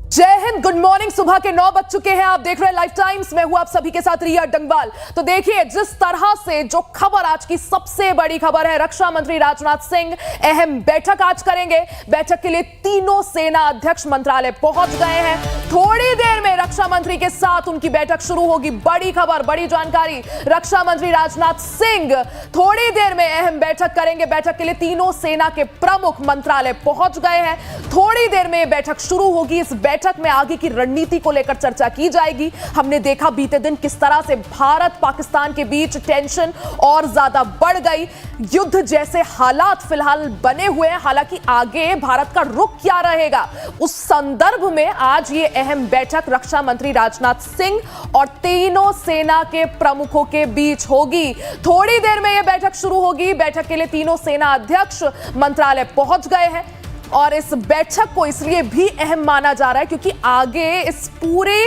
जय Hind, good morning. सुबह के 9 बज चुके हैं। आप देख रहे हैं लाइफ टाइम्स। मैं हूं आप सभी के साथ रिया डंगवाल। तो देखिए, जिस तरह से जो खबर आज की सबसे बड़ी खबर है, रक्षा मंत्री राजनाथ सिंह अहम बैठक आज करेंगे। बैठक के लिए तीनों सेना अध्यक्ष मंत्रालय पहुंच गए हैं। थोड़ी देर में रक्षा मंत्री के साथ उनकी बैठक शुरू होगी। बड़ी खबर, बड़ी जानकारी। रक्षा मंत्री राजनाथ सिंह थोड़ी देर में अहम बैठक करेंगे। बैठक के लिए तीनों सेना के प्रमुख मंत्रालय पहुंच गए हैं। थोड़ी देर में बैठक शुरू होगी। इस बैठक में आगे की रणनीति को लेकर चर्चा की जाएगी। हमने देखा बीते दिन किस तरह से भारत पाकिस्तान के बीच टेंशन और ज्यादा बढ़ गई। युद्ध जैसे हालात फिलहाल बने हुए हैं। हालांकि आगे भारत का रुख क्या रहेगा, उस संदर्भ में आज ये अहम बैठक रक्षा मंत्री राजनाथ सिंह और तीनों सेना के प्रमुखों के बीच होगी। थोड़ी देर में यह बैठक शुरू होगी। बैठक के लिए तीनों सेना अध्यक्ष मंत्रालय पहुंच गए हैं और इस बैठक को इसलिए भी अहम माना जा रहा है क्योंकि आगे इस पूरे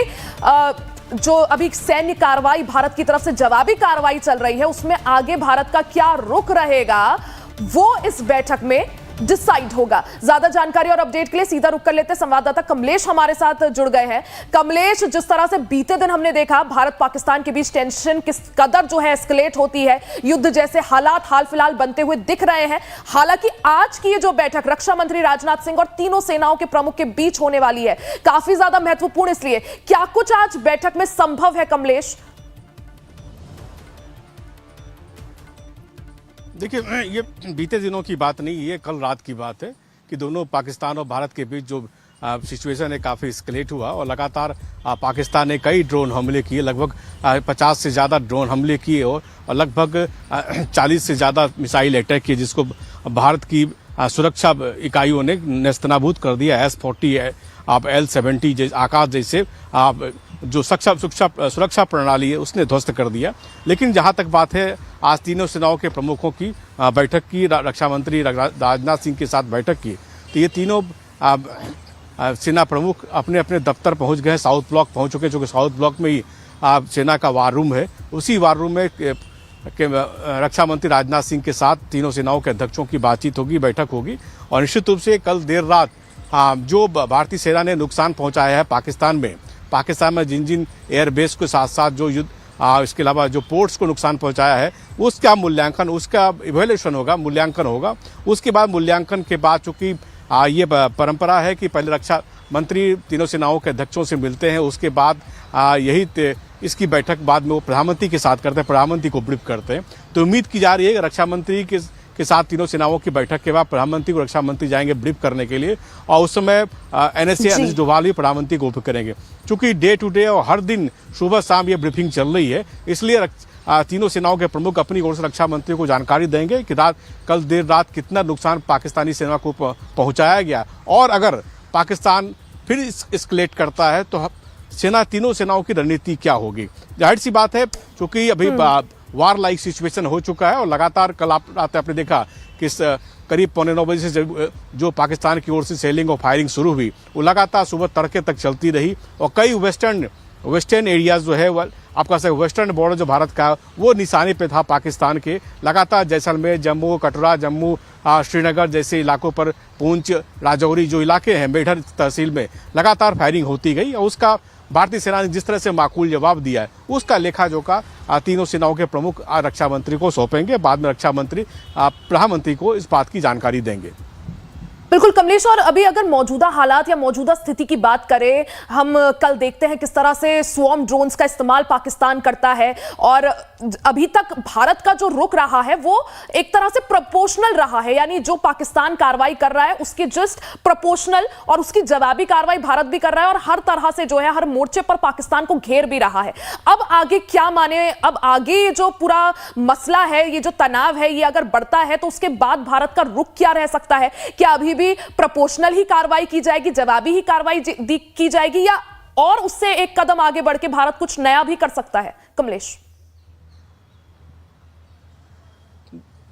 जो अभी सैन्य कार्रवाई भारत की तरफ से जवाबी कार्रवाई चल रही है, उसमें आगे भारत का क्या रुख रहेगा वो इस बैठक में डिसाइड होगा। ज्यादा जानकारी और अपडेट के लिए सीधा रुक कर लेते हैं। संवाददाता कमलेश हमारे साथ जुड़ गए हैं। कमलेश, जिस तरह से बीते दिन हमने देखा भारत पाकिस्तान के बीच टेंशन किस कदर जो है एस्केलेट होती है, युद्ध जैसे हालात हाल फिलहाल बनते हुए दिख रहे हैं। हालांकि आज की ये जो बैठक रक्षा मंत्री राजनाथ सिंह और तीनों सेनाओं के प्रमुख के बीच होने वाली है, काफी ज्यादा महत्वपूर्ण। इसलिए क्या कुछ आज बैठक में संभव है कमलेश? देखिए, ये बीते दिनों की बात नहीं, ये कल रात की बात है कि दोनों पाकिस्तान और भारत के बीच जो सिचुएशन है काफ़ी एस्केलेट हुआ और लगातार पाकिस्तान ने कई ड्रोन हमले किए। लगभग 50 से ज़्यादा ड्रोन हमले किए और लगभग 40 से ज़्यादा मिसाइल अटैक किए, जिसको भारत की सुरक्षा इकाइयों ने नेस्तनाबूद कर दिया। S-40 आप L-70 आकाश जैसे जो सुरक्षा प्रणाली है उसने ध्वस्त कर दिया। लेकिन जहां तक बात है, आज तीनों सेनाओं के प्रमुखों की बैठक की, रक्षा मंत्री राजनाथ सिंह के साथ बैठक की, तो ये तीनों सेना प्रमुख अपने अपने दफ्तर पहुंच गए। साउथ ब्लॉक पहुंच चुके, जो कि साउथ ब्लॉक में ही सेना का वार रूम है। उसी वार रूम में रक्षा मंत्री राजनाथ सिंह के साथ तीनों सेनाओं के अध्यक्षों की बातचीत होगी, बैठक होगी। और निश्चित रूप से कल देर रात जो भारतीय सेना ने नुकसान पहुंचाया है पाकिस्तान में जिन जिन एयरबेस के साथ साथ जो युद्ध इसके अलावा जो पोर्ट्स को नुकसान पहुंचाया है, उसका मूल्यांकन, उसका इवैल्यूएशन होगा, मूल्यांकन होगा। उसके बाद मूल्यांकन के बाद, चूंकि ये परंपरा है कि पहले रक्षा मंत्री तीनों सेनाओं के अध्यक्षों से मिलते हैं, उसके बाद इसकी बैठक बाद में वो प्रधानमंत्री के साथ करते हैं, प्रधानमंत्री को ब्रीफ करते हैं। तो उम्मीद की जा रही है कि रक्षा मंत्री के साथ तीनों सेनाओं की बैठक के बाद प्रधानमंत्री को रक्षा मंत्री जाएंगे ब्रीफ करने के लिए, और उस समय NSA अनिल डोभाल भी प्रधानमंत्री को ब्रीफ करेंगे। चूंकि डे टू डे और हर दिन सुबह शाम ये ब्रीफिंग चल रही है, इसलिए तीनों सेनाओं के प्रमुख अपनी ओर से रक्षा मंत्री को जानकारी देंगे कि कल देर रात कितना नुकसान पाकिस्तानी सेना को पहुंचाया गया, और अगर पाकिस्तान फिर एस्केलेट करता है तो तीनों सेनाओं की रणनीति क्या होगी। जाहिर सी बात है, चूंकि अभी वार लाइक सिचुएशन हो चुका है और लगातार कल रात आपने देखा कि करीब 9:15 बजे से जो पाकिस्तान की ओर से सेलिंग और फायरिंग शुरू हुई, वो लगातार सुबह तड़के तक चलती रही। और कई वेस्टर्न एरियाज जो है, आपका वेस्टर्न बॉर्डर जो भारत का, वो निशाने पे था पाकिस्तान के। लगातार जैसलमेर, जम्मू, कटरा, श्रीनगर जैसे इलाकों पर, पूंछ, राजौरी जो इलाके हैं मेढर तहसील में, लगातार फायरिंग होती गई। और उसका भारतीय सेना ने जिस तरह से माकूल जवाब दिया है, उसका लेखा जोखा तीनों सेनाओं के प्रमुख रक्षा मंत्री को सौंपेंगे। बाद में रक्षा मंत्री प्रधानमंत्री को इस बात की जानकारी देंगे। बिल्कुल कमलेश, और अभी अगर मौजूदा हालात या मौजूदा स्थिति की बात करें, हम कल देखते हैं किस तरह से स्वॉर्म ड्रोन्स का इस्तेमाल पाकिस्तान करता है, और अभी तक भारत का जो रुख रहा है वो एक तरह से प्रोपोर्शनल रहा है। यानी जो पाकिस्तान कार्रवाई कर रहा है उसके जस्ट प्रोपोर्शनल, और उसकी जवाबी कार्रवाई भारत भी कर रहा है और हर तरह से जो है हर मोर्चे पर पाकिस्तान को घेर भी रहा है। अब आगे क्या माने, अब आगे जो पूरा मसला है, ये जो तनाव है, ये अगर बढ़ता है तो उसके बाद भारत का रुख क्या रह सकता है? क्या अभी प्रोपोर्शनल ही कार्रवाई की जाएगी, जवाबी ही कार्रवाई की जाएगी, या और उससे एक कदम आगे बढ़ के भारत कुछ नया भी कर सकता है? कमलेश,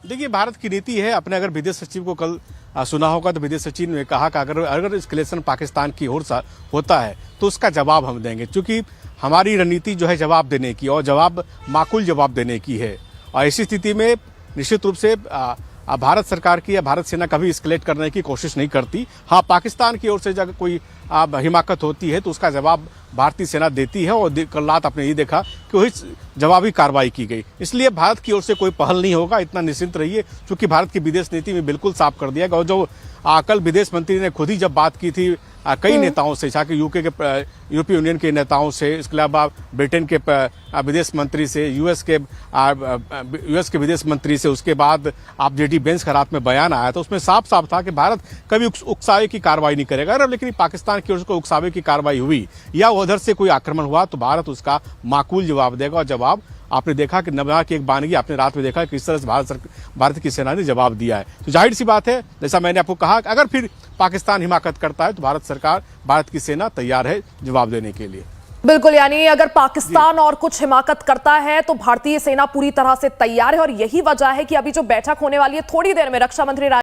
देखिए, भारत की नीति है अपने, अगर विदेश सचिव को कल सुना होगा तो विदेश सचिव ने कहा कि अगर एस्केलेशन पाकिस्तान की ओर से होता है तो उसका जवाब हम देंगे। क्योंकि हमारी रणनीति जो है जवाब देने की, और जवाब माकूल जवाब देने की है। और ऐसी स्थिति में निश्चित रूप से भारत सरकार की या भारत सेना कभी एस्केलेट करने की कोशिश नहीं करती। हाँ, पाकिस्तान की ओर से जब कोई हिमाकत होती है तो उसका जवाब भारतीय सेना देती है, और कल रात आपने ये देखा कि वही जवाबी कार्रवाई की गई। इसलिए भारत की ओर से कोई पहल नहीं होगा, इतना निश्चिंत रहिए, क्योंकि भारत की विदेश नीति में बिल्कुल साफ कर दिया गया। और जो कल विदेश मंत्री ने खुद ही जब बात की थी कई नेताओं से, चाहे यूके के यूरोपीय यूनियन के नेताओं से, इसके अलावा ब्रिटेन के विदेश मंत्री से, यूएस के विदेश मंत्री से, उसके बाद आप जेडी बेंस का रात में बयान आया तो उसमें साफ साफ था कि भारत कभी उकसावे की कार्रवाई नहीं करेगा। अगर लेकिन पाकिस्तान की ओर से उकसावे की कार्रवाई हुई या उधर से कोई आक्रमण हुआ तो भारत उसका माकूल जवाब देगा। और जवाब आपने देखा कि नवना की एक बानगी आपने रात में देखा कि किस तरह से भारत की सेना ने जवाब दिया है। तो जाहिर सी बात है, जैसा मैंने आपको कहा, अगर फिर पाकिस्तान हिमाकत करता है तो भारत की सेना तैयार है जवाब देने के लिए। बिल्कुल, यानी अगर पाकिस्तान और कुछ हिमाकत करता है तो भारतीय सेना पूरी तरह से तैयार है। और यही वजह है कि अभी जो बैठक होने वाली है थोड़ी देर में, रक्षा मंत्री